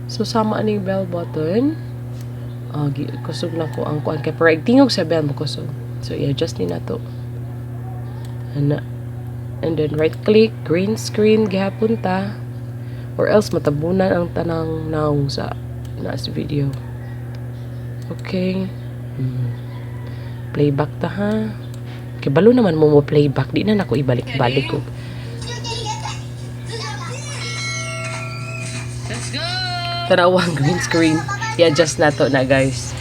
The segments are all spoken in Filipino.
So sama ni bell button. Kusog na ko ang kuan kay para tingog sa bell mo kusog. So i-adjust ni nato. And then right click, green screen gihapon ta, or else matabunan ang tanang naong sa video. Okay. Playback ta ha. Kay balo naman mo playback, di na nako ibalik-balik ko. Let's go. Tanawang green screen. I-adjust na to na guys.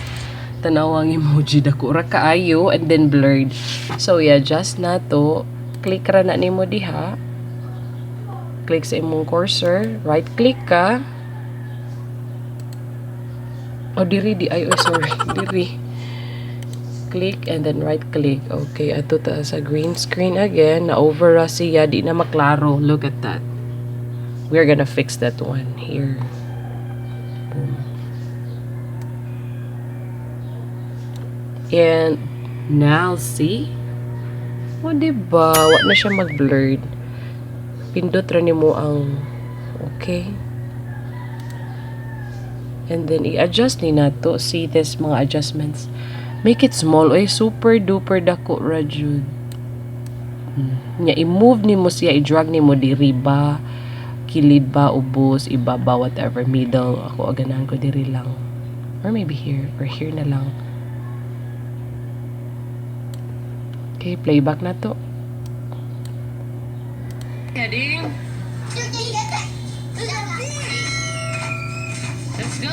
Tanawang emoji dako ra kaayo and then blurred. So i-adjust na to. Click ra na nimo diha. Click sa imong cursor, right click ka. Diri sorry. Diri. Click and then right click. Okay, ato ta sa green screen again. Na over ra siya, di na maklaro. Look at that. We're gonna fix that one here. Boom. And now see? O diba? Wa na siya mag-blurred. Pindot ra nimo ang okay. And then i-adjust ni nato. See this mga adjustments. Make it small. Oy, super duper dako ra jud. Nya i-move nimo siya, i-drag nimo diri ba, kilid ba, ubos, ibaba, whatever, middle. Ako ganahan ko diri lang. Or maybe here, or here na lang. Okay, playback na to. Heading. Let's go.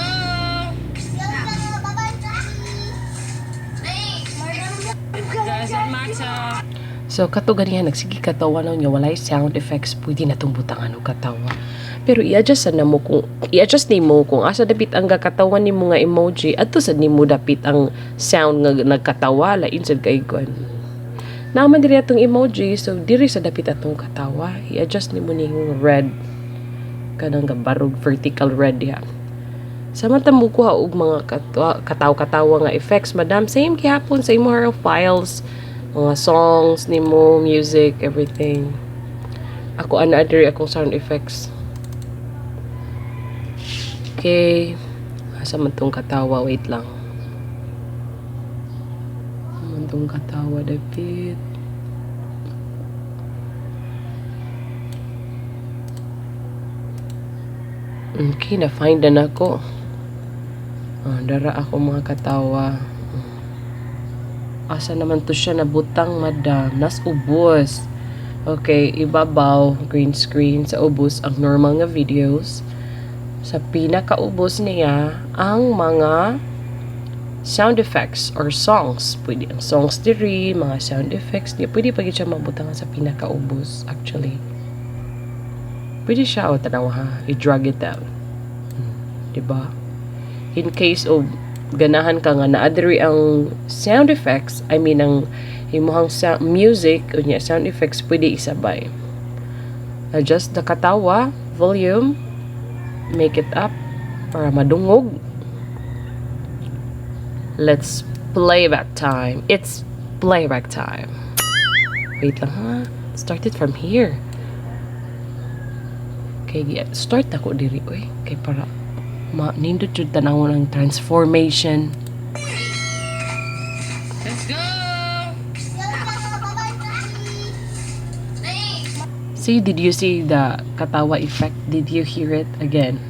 So, kato ganihan, nagsige katawa na niya, walay sound effects, pwede na itong butangan o katawa. Pero i-adjust na mo kung, i-adjust ni mo kung asa dapit ang katawan ni mo nga emoji, ato sad ni mo dapit ang sound nga nagkatawa, lain sad kay kon. Naman diri atong emoji, so diri sa dapit atong katawa, i-adjust ni mo ni red, kanang barog vertical red ya. Samantang mo kuha og mga katawa-katawa nga effects, madam, same gihapon sa imo harang files, mga songs nimo, music, everything. Ako ana diri akong sound effects. Okay. Asa man tong katawa, wait lang. Man tong katawa dapit. Okay, na-find na ako. Dara ako mga katawa. Asa naman to siya nabutang, madam? Nas ubos. Okay, ibabaw, green screen, sa ubos ang normal nga videos. Sa pinakaubos niya, ang mga sound effects or songs. Pwede ang songs diri, mga sound effects. Pwede pa siya mabutang sa pinakaubos, actually. Pwede siya, tanaw ha, i-drag it down. Diba? In case of ganahan ka nga naadiri ang sound effects, I mean ang imuhang music o niya sound effects, pwede isabay. Adjust the katawa, volume, make it up para madungog. Let's playback time. It's playback time. Wait lang ha. Start it from here. Okay, start ako diri oy. Kay para nindot jud tanawon ang transformation. Let's go. See, did you see the katawa effect? Did you hear it again?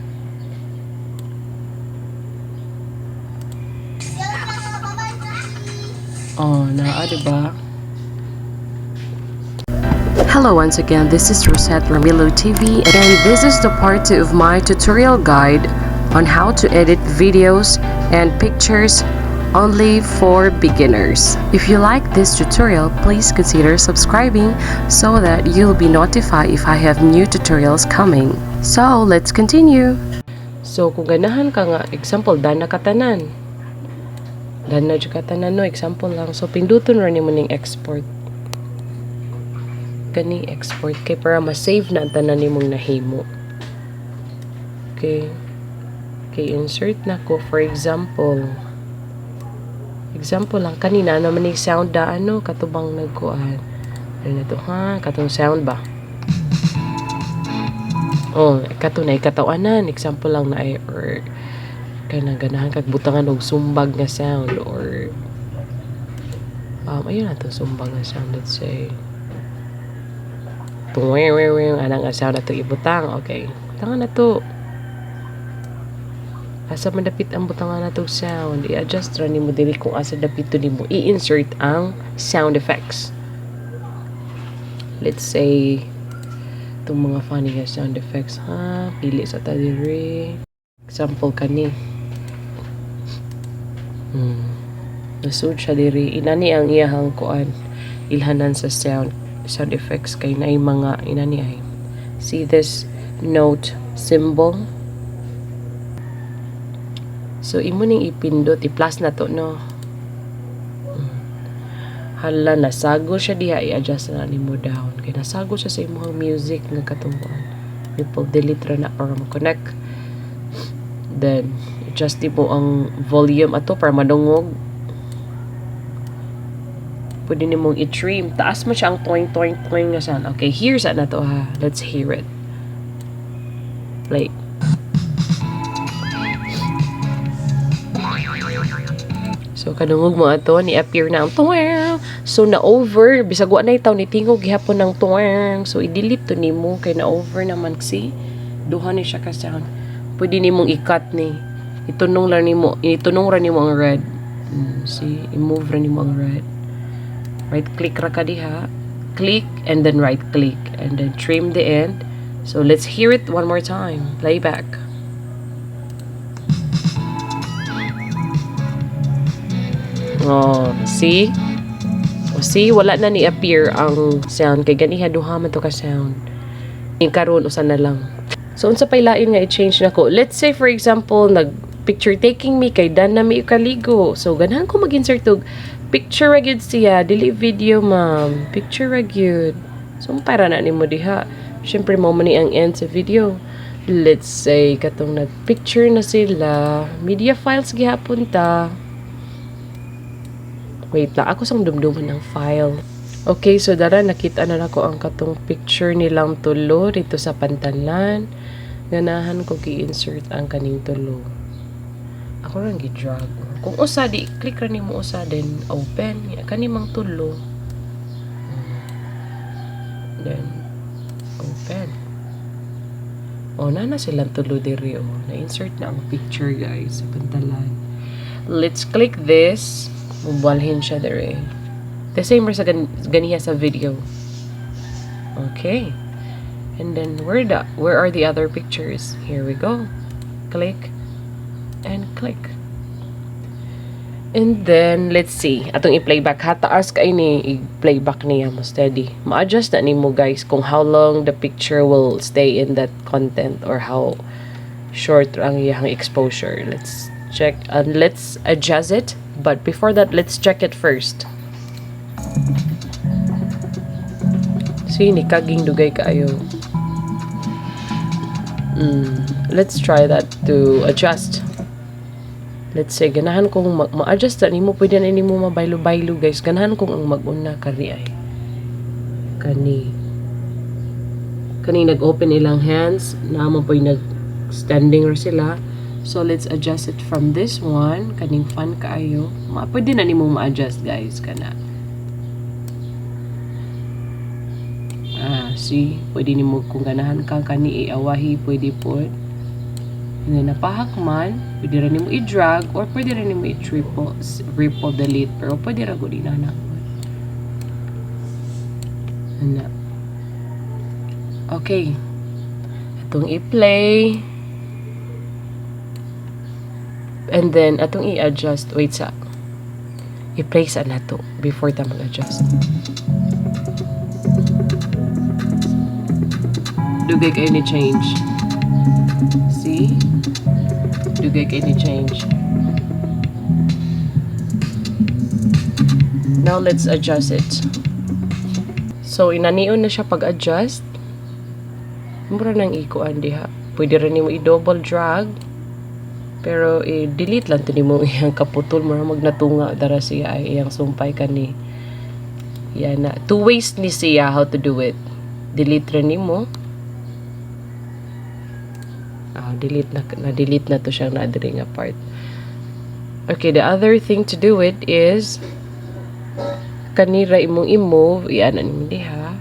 Oh, diba? Hello once again, this is Rosette Ramilo TV, and this is the part 2 of my tutorial guide on how to edit videos and pictures only for beginners. If you like this tutorial, please consider subscribing so that you'll be notified if I have new tutorials coming. So, let's continue. So, kung ganahan ka nga, example, dana katanan. Dana dyan katanan, no? Example lang. So, pinduton rin mo ng export. Gani, export. Kay para ma-save na ang tanan ni mong nahimo. Okay. Okay, insert na ko. For example lang, kanina naman yung sound da, katubang nagkuhan. Ano na to, ha? Katong sound ba? Oh, ikato na ikatawanan. Example lang na ay, or kaya na ganahan kagbutangan og sumbag nga sound, or ayun na to, sumbag nga sound. Let's say tuwing anang nga sound na to ibutang. Okay, butangan na to. Asa madapit ang butangan na to sound, i-adjust ra nimo diri kung asa dapit to nimo i-insert ang sound effects. Let's say itong mga funny nga sound effects, ha, pili sa ta diri. Example kani. Nasud siya diri. Inani ang iyahang kuan, ilhanan sa sound effects kay naay mga inani ay. See this note symbol? So imo ning ipindot, i-plus na to, no. Hala, nasago siya diha, i-adjust na nimo down. Kay nasago siya sa imong music nga katungkuan. Ripple delete ra na para ma-connect. Then adjust mo ang volume ato para madungog. Pwede nimong i-trim. Taas mo siya ang toing nga sound. Okay, here's na to, ha. Let's hear it. Play. So kadungog mo ato, ni-appear na ang tuwang. So na-over. Bisag wa na itaw ni tingog gihapon ng tuwang. So i-delete to nimo kay na-over naman. See? Duha ni siya ka sound. Pwede nimong i-cut ni. Itunong ra nimo ang red. See? I-move ra nimo ang red. Right click ra ka diha. Click and then right click and then trim the end. So let's hear it one more time. Playback. Oh, see? O see, wala na ni appear ang sound kay ganiha duha man to ka sound. Yung karon usa na lang. So unsa pay lain nga i-change nako? Let's say for example, nag picture taking me kay dan na mi kaligo. So ganahan ko mag-insert og picture ra gyud siya, dili video, ma'am. Picture ra gyud. So para na nimo diha. Syempre mo man ni ang end sa video. Let's say katong nag-picture na sila, media files gihapon ta. Wait lang, ako sang dumduman ng file. Okay, so dara nakita na nako ang katong picture nilang tulo dito sa pantalan. Ganahan ko gi-insert ang kaning tulo. Ako lang gi-drag. Kung usa di click ra nimo usa then open kani mang tulo. Then open. Oh, na silang tulo diri, oh. Na-insert na ang picture, guys, sa pantalan. Let's click this. Mubalhin siya diri. The same sa ganiha sa video. Okay. And then where are the other pictures? Here we go. Click and click. And then let's see. Atong i-playback. Hataas kay ni i-playback niya mo steady. Ma-adjust na nimo, guys, kung how long the picture will stay in that content or how short ang iyang exposure. Let's check and let's adjust it. But before that, let's check it first. See, ni kaging dugay kaayo. Let's try that to adjust. Let's say, ganahan kong ma-adjust na nimo, pwede na nimo mabaylo-baylo, guys. Ganahan kong ang mag-una kani ay. Kani nag-open ilang hands, naman po yung nag-standing or sila. So, let's adjust it from this one. Kaning fun kaayo. Pwede na nimo ma-adjust, guys. Kana. See? Pwede nimo kung ganahan kang kani i-awahi, pwede po. Na napahak man, pwede rin nimo i-drag or pwede rin nimo i-ripple delete. Pero pwede rin ko din na. Okay. Itong i-play. And then, atong i-adjust. Wait sa. I-play sa na to before ta mag-adjust. Dugay kayo ni change. See? Dugay kayo ni change. Now, let's adjust it. So, inanion na siya pag-adjust. Mura nang ikuan diha. Pwede rin mo i-double drag. Pero i-delete lang tinimo iyang kaputol mo magnatunga dara siya ay iyang sumpay kani. Yan na. 2 ways ni siya how to do it. Delete rin nimo. Na-delete na to siyang na-adri nga part. Okay, the other thing to do it is kanira imong i-move, ianan mo diha.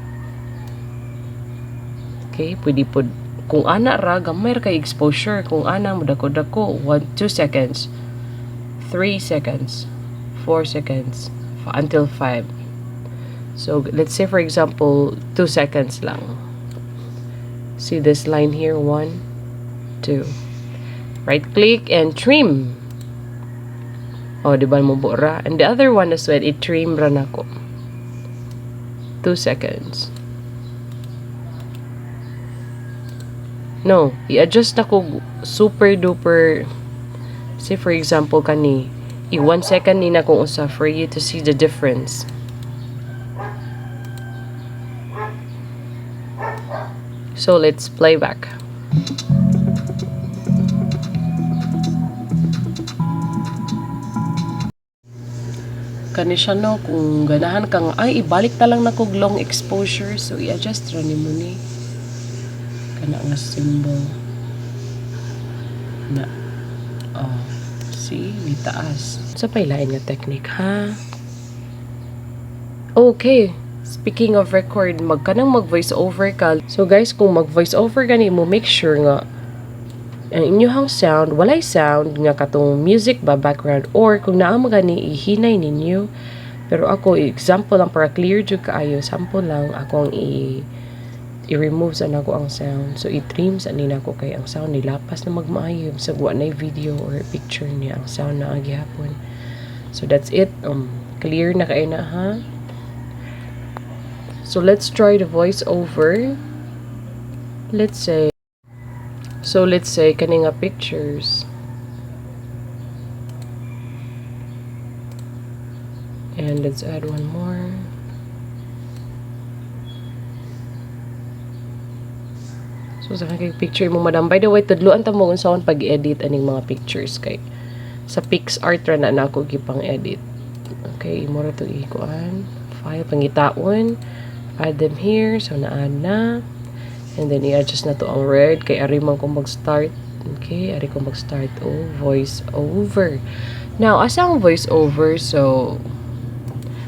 Okay, pwede po kung ana ra gamay ra kay exposure, kung ana mo dako-dako 2 seconds, 3 seconds, 4 seconds until 5. So let's say for example 2 seconds lang. See this line here, 1, 2. Right click and trim. Oh, di ba mo ra? And the other one as well, i-trim ra nako. 2 seconds. No, i-adjust nako super duper. Say for example kani, 1 second ni na kung usa for you to see the difference. So let's play back. Kani siya no, kung ganahan kang ay ibalik ta lang na kog long exposure, so i-adjust ra nimo ni kana nga symbol na see ni taas sa pailain nga technique ha. Okay, speaking of record, magkanang mag voiceover ka. So guys, kung mag voiceover gani mo, make sure nga ang inyong sound, walay sound nga katong music ba background, or kung naa mo gani ihinay ninyo. Pero ako example lang para clear jud kaayo, sample lang ako ang i-remove sa nako ang sound. So i-trim sa nina ko kay ang sound nilapas na magmaayo sa wa na video or picture niya ang sound na gihapon. So that's it. Clear na kay na ha. So let's try the voiceover. Let's say kani nga pictures. And let's add one more. So sa kay picture mo madam, by the way, tudloan ta mo kung saan pag-edit aning mga pictures kay sa PixArt ra na nako gipang edit. Okay, imo ra to ikuan, file pangitaon, add them here, so na-add na. And then i-adjust na to ang word kay ari man ko mag-start. Okay, ari ko mag-start voiceover. Now, asa ang voiceover? So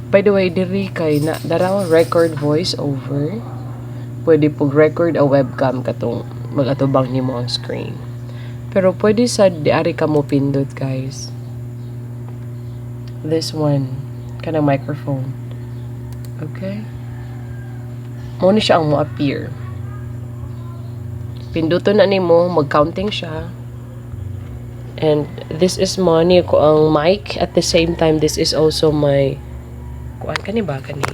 by the way, diri kay na daraw record voiceover. Pwede pug record a webcam katong mag-atubang nimo ang screen. Pero pwede sa diari ka mo pindot guys. This one, kanang microphone. Okay? Mo ni siya ang mo appear. Pinduto na nimo, mag-counting siya. And this is money ko ang mic. At the same time, this is also my kuan kani ba kani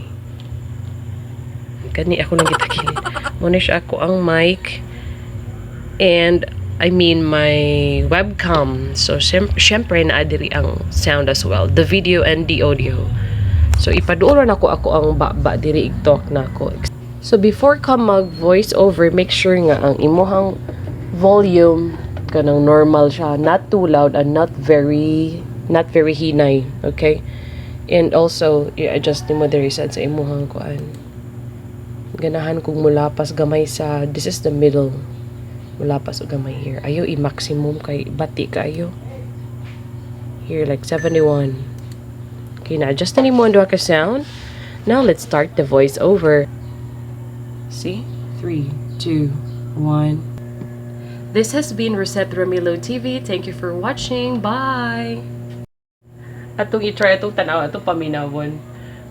ako lang gitakilid. Muna siya ako ang mic and I mean my webcam. So syempre na adiri ang sound as well, the video and the audio. So ipaduoron ako ang baba diri igtok nako. So before ka mag voice over, make sure nga ang imuhang volume kanang normal siya, not too loud and not very hinay, okay? And also i-adjust nimo diri sa imuhang kuan. Ganahan kong mulapas gamay sa this is the middle. Mulapas o gamay here. Ayo i-maximum kay bati kayo. Here like 71. Okay, na-adjust na nimo ang duha ka sound. Now let's start the voice over. See? 3, 2, 1. This has been Rosette Ramilo TV. Thank you for watching. Bye! Atong i-try itong tanaw, atong paminawon.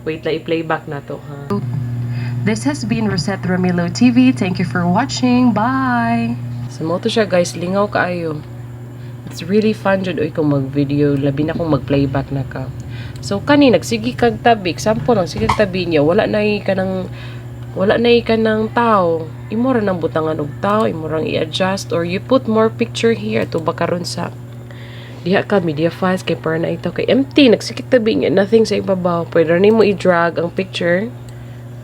Wait lang, i-playback na to, ha? This has been Rosette Ramilo TV. Thank you for watching. Bye! Sa moto siya, guys. Lingaw kaayo. It's really fun jud oy kung mag-video. Labi na kung mag-playback na ka. So, kani, nagsigi kag tabi. Example lang, sige tabi niya. Wala na ka ng tao. Imo ra nang butangan og tao. Imo rang i-adjust. Or you put more picture here. To bakaron sa diha ka media files kay para na ito kay empty. Nagsikit tabi niya. Nothing sa ibabaw. Pwede rin mo i-drag ang picture.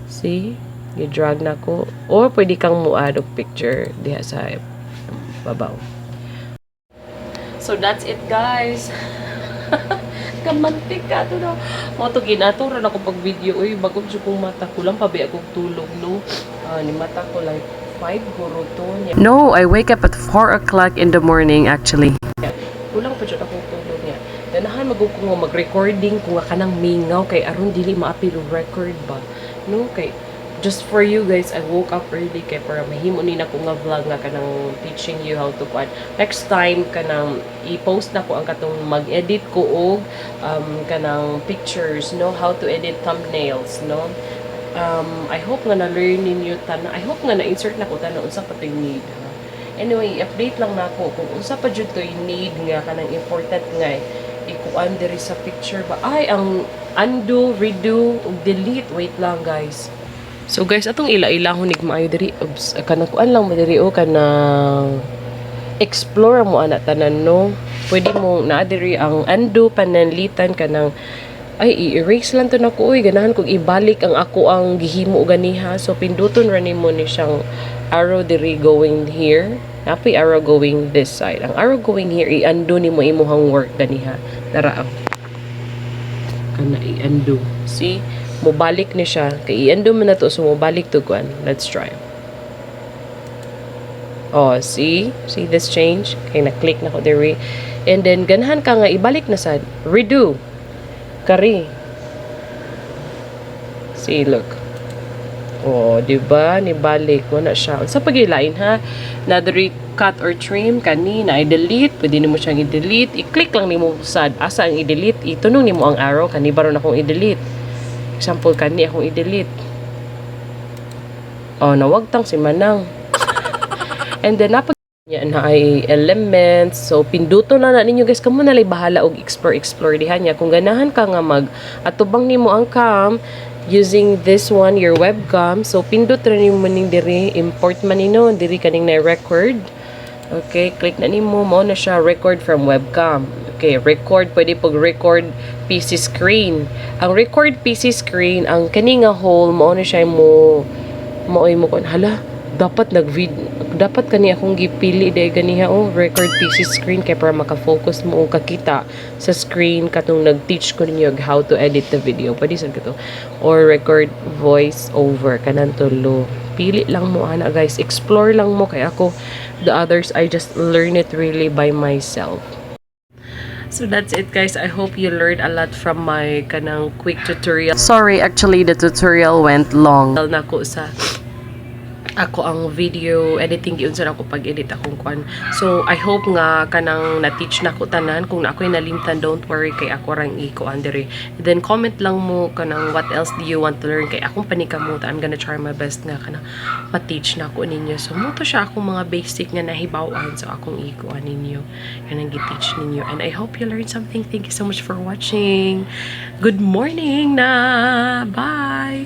See? I-drag na ko. Or pwede kang mu-add og picture diha sa babaw. So that's it, guys. Kamantik ka to daw. Mo to ginato ra na ko pag video. Uy, bagong jud kong mata ko lang pabi akong tulog no. Ni mata ko like 5 guro to niya. No, I wake up at 4 o'clock in the morning actually. Kulang pa dyan akong tulog niya. Ganahan magugong mag-recording kung ka nang mingaw kay aron dili maapil record ba. No, kay just for you guys, I woke up early kay para mahimo ni nako nga vlog nga kanang teaching you how to kuan. Next time kanang i-post na ko ang katong mag-edit ko og kanang pictures, no, how to edit thumbnails, no. I hope nga na-learn ninyo tanan. I hope nga na-insert na ko tanan unsa pa toy need. Anyway, update lang nako kung unsa pa jud toy need nga kanang important nga ikuan diri sa picture ba. Ay, ang undo, redo, ug delete. Wait lang guys. So guys, atong ila-ilahon nig maayo diri. Kanang kuan lang mo diri o kanang explore mo ana tanan, no. Pwede mo naa diri ang undo pananlitan kanang ay i-erase lang to nako oy ganahan kog ibalik ang ako ang gihimo ganiha. So pinduton ra nimo ni siyang arrow diri going here. Napay arrow going this side. Ang arrow going here i-undo nimo imong work ganiha. Dara ang kana i-undo. See? Mobalik ni siya. Kay i-undo man na to. So, mobalik to kuan. Let's try. Oh, see? See this change? Kay na-click na ko there. And then, ganahan ka nga, ibalik na sa redo. Kari. See, look. Oh, diba? Nibalik. Wala siya. Sa pagilain, ha? Nadari cut or trim kani na i-delete. Pwede nimo siyang i-delete. I-click lang nimo sa asa ang i-delete. Itunong nimo ang arrow. Kani baron akong i-delete. Example, kani akong i-delete. Oh, nawagtang si Manang. And then, napag na ay elements. So, pinduto na ninyo guys. Kamo na lay bahala og explore dihan niya. Kung ganahan ka nga atubang nimo ang cam using this one, your webcam. So, pindot rin nimo ning diri. Import man nino. Diri kaning na record. Okay, click na nimo. Mao na siya record from webcam. Okay, record. Pwede pag record PC screen. Ang record PC screen, ang kani nga hole, mao na siya mo kon hala, dapat dapat kani akong gipili day ganiha record PC screen kay para maka-focus mo o kakita sa screen katong nag-teach ko ninyo how to edit the video. Pwede sad ka to. Or record voice over kanan tulo. Pili lang mo ana guys. Explore lang mo kay ako the others I just learn it really by myself. So that's it guys. I hope you learned a lot from my kanang quick tutorial. Sorry, actually the tutorial went long. Nako sa ako ang video editing giun sa ako pag-edit akong kwan. So I hope nga kanang na-teach nako tanan. Kung na ako'y nalimtan, don't worry kay ako rang ikuan diri. Then comment lang mo kanang what else do you want to learn kay akong panikamutan. I'm gonna try my best nga kanang ma-teach nako ninyo. So mo to siya akong mga basic nga nahibaw-an sa akong ikuan ninyo. Kanang gi-teach ninyo. And I hope you learned something. Thank you so much for watching. Good morning na. Bye.